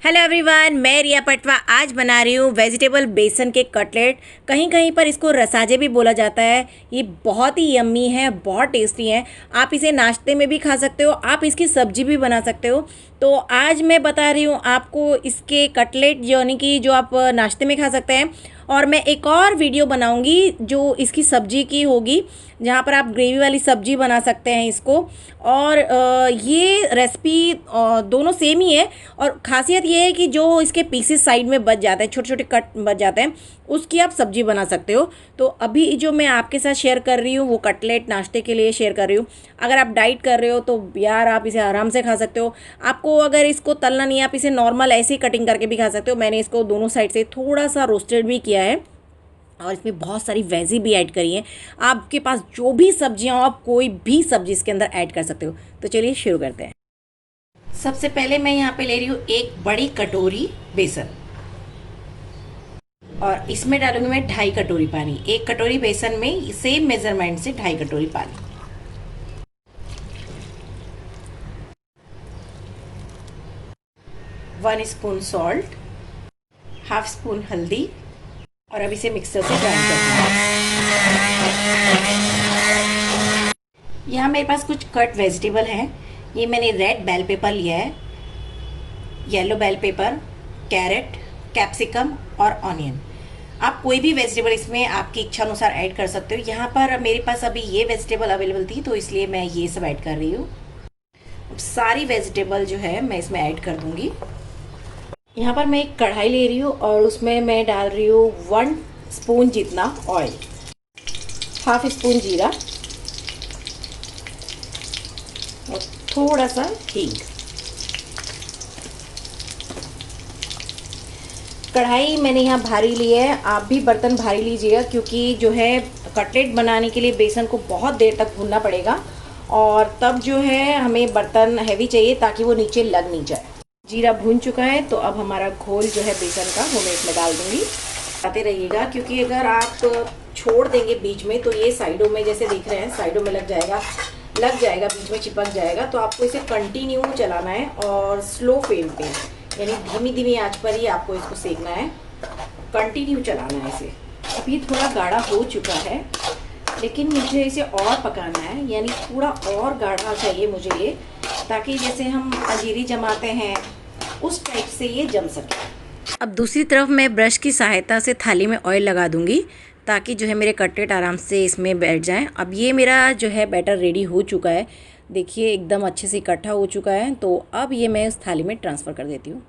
Hello everyone, मैं रिया पटवा आज बना रही हूँ वेजिटेबल बेसन के कटलेट। कहीं कहीं पर इसको रसाजे भी बोला जाता है। ये बहुत ही यम्मी है, बहुत टेस्टी है। आप इसे नाश्ते में भी खा सकते हो, आप इसकी सब्जी भी बना सकते हो। तो आज मैं बता रही हूँ आपको इसके कटलेट यानी कि जो आप नाश्ते में खा सकते हैं। और मैं एक और वीडियो बनाऊंगी जो इसकी सब्जी की होगी, जहाँ पर आप ग्रेवी वाली सब्जी बना सकते हैं इसको। और ये रेसिपी दोनों सेम ही है। और ख़ासियत ये है कि जो इसके पीसेस साइड में बच जाते हैं, छोटे छोटे कट बच जाते हैं, उसकी आप सब्जी बना सकते हो। तो अभी जो मैं आपके साथ शेयर कर रही हूँ वो कटलेट नाश्ते के लिए शेयर कर रही हूँ। अगर आप डाइट कर रहे हो तो यार आप इसे आराम से खा सकते हो। आपको अगर इसको तलना नहीं है, आप इसे नॉर्मल ऐसे ही कटिंग करके भी खा सकते हो। मैंने इसको दोनों साइड से थोड़ा सा रोस्टेड भी किया है और इसमें बहुत सारी वेजी भी ऐड करी है। आपके पास जो भी सब्जियां हो, आप कोई भी सब्जी इसके अंदर ऐड कर सकते हो। तो चलिए शुरू करते हैं। सबसे पहले मैं यहाँ पे ले रही हूँ एक बड़ी कटोरी बेसन और इसमें डालूंगी मैं 2.5 कटोरी पानी। एक कटोरी बेसन में सेम मेजरमेंट से 2.5 कटोरी पानी। One spoon salt, half spoon हल्दी और अब इसे मिक्सर से ग्राइंड करना है। यहाँ मेरे पास कुछ कट वेजिटेबल हैं। ये मैंने रेड बेल पेपर लिया है, yellow bell pepper, carrot, capsicum और ऑनियन। आप कोई भी वेजिटेबल इसमें आपकी इच्छा अनुसार ऐड कर सकते हो। यहाँ पर मेरे पास अभी ये वेजिटेबल अवेलेबल थी तो इसलिए मैं ये सब ऐड कर रही हूँ। सारी वेजिटेबल जो है मैं इसमें ऐड कर दूंगी। यहाँ पर मैं एक कढ़ाई ले रही हूँ और उसमें मैं डाल रही हूँ 1 स्पून जितना ऑयल, हाफ स्पून जीरा और थोड़ा सा हींग। कढ़ाई मैंने यहाँ भारी ली है, आप भी बर्तन भारी लीजिएगा क्योंकि जो है कटलेट बनाने के लिए बेसन को बहुत देर तक भूनना पड़ेगा और तब जो है हमें बर्तन हैवी चाहिए ताकि वो नीचे लग नहीं जाए। जीरा भून चुका है तो अब हमारा घोल जो है बेसन का वो मैं इसमें डाल दूंगी। आते रहिएगा क्योंकि अगर आप छोड़ देंगे बीच में तो ये साइडों में जैसे दिख रहे हैं साइडों में लग जाएगा, बीच में चिपक जाएगा। तो आपको इसे कंटिन्यू चलाना है और स्लो फ्लेम पे यानी धीमी धीमी आंच पर ही आपको इसको सेकना है, कंटिन्यू चलाना है इसे। अब ये थोड़ा गाढ़ा हो चुका है लेकिन मुझे इसे और पकाना है, यानी थोड़ा और गाढ़ा चाहिए मुझे ये, ताकि जैसे हम अंजीरी जमाते हैं उस टाइप से ये जम सके। अब दूसरी तरफ मैं ब्रश की सहायता से थाली में ऑयल लगा दूंगी ताकि जो है मेरे कटलेट आराम से इसमें बैठ जाएं। अब ये मेरा जो है बैटर रेडी हो चुका है, देखिए एकदम अच्छे से इकट्ठा हो चुका है। तो अब ये मैं उस थाली में ट्रांसफ़र कर देती हूँ।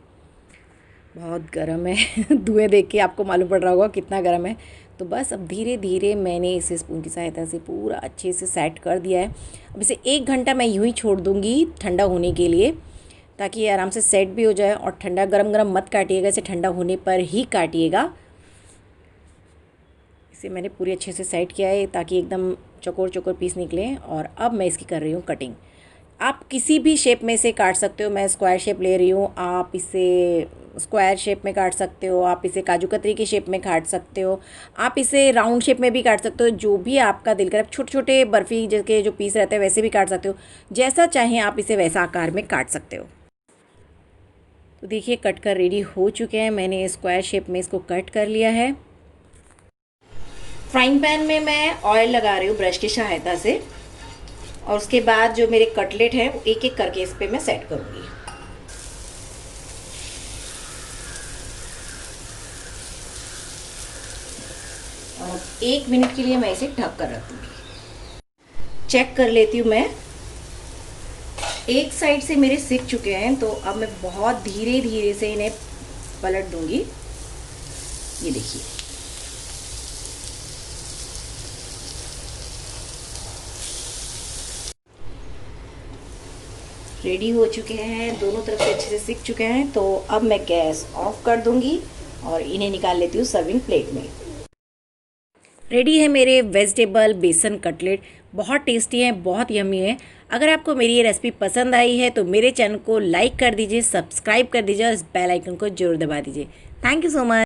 बहुत गर्म है धुएँ देख के आपको मालूम पड़ रहा होगा कितना गर्म है। तो बस अब धीरे धीरे मैंने इसे स्पून की सहायता से पूरा अच्छे से सेट कर दिया है। अब इसे 1 घंटा मैं यूँ ही छोड़ दूँगी ठंडा होने के लिए ताकि ये आराम से सेट भी हो जाए। और ठंडा गरम गरम मत काटिएगा, इसे ठंडा होने पर ही काटिएगा। इसे मैंने पूरी अच्छे से सेट किया है ताकि एकदम चौकोर चौकोर पीस निकले। और अब मैं इसकी कर रही हूँ कटिंग। आप किसी भी शेप में से काट सकते हो, मैं स्क्वायर शेप ले रही हूँ, आप इसे स्क्वायर शेप में काट सकते हो, आप इसे काजू कतरी की शेप में काट सकते हो, आप इसे राउंड शेप में भी काट सकते हो, जो भी आपका दिल करे। छोटे छोटे बर्फ़ी के जो पीस रहते हैं वैसे भी काट सकते हो, जैसा चाहें आप इसे वैसा आकार में काट सकते हो। तो देखिए कट कर रेडी हो चुके हैं, मैंने स्क्वायर शेप में इसको कट कर लिया है। फ्राइंग पैन में मैं ऑयल लगा रही हूँ ब्रश की सहायता से और उसके बाद जो मेरे कटलेट हैं वो एक एक करके इस पर मैं सेट करूँगी। और 1 मिनट के लिए मैं इसे ढक कर रख दूँगी। चेक कर लेती हूँ मैं, एक साइड से मेरे सिक चुके हैं तो अब मैं बहुत धीरे धीरे से इन्हें पलट दूँगी। ये देखिए रेडी हो चुके हैं, दोनों तरफ से अच्छे से सिक चुके हैं। तो अब मैं गैस ऑफ कर दूंगी और इन्हें निकाल लेती हूँ सर्विंग प्लेट में। रेडी है मेरे वेजिटेबल बेसन कटलेट, बहुत टेस्टी है, बहुत यम्मी है। अगर आपको मेरी ये रेसिपी पसंद आई है तो मेरे चैनल को लाइक कर दीजिए, सब्सक्राइब कर दीजिए और इस बेल आइकन को जरूर दबा दीजिए। Thank you so much.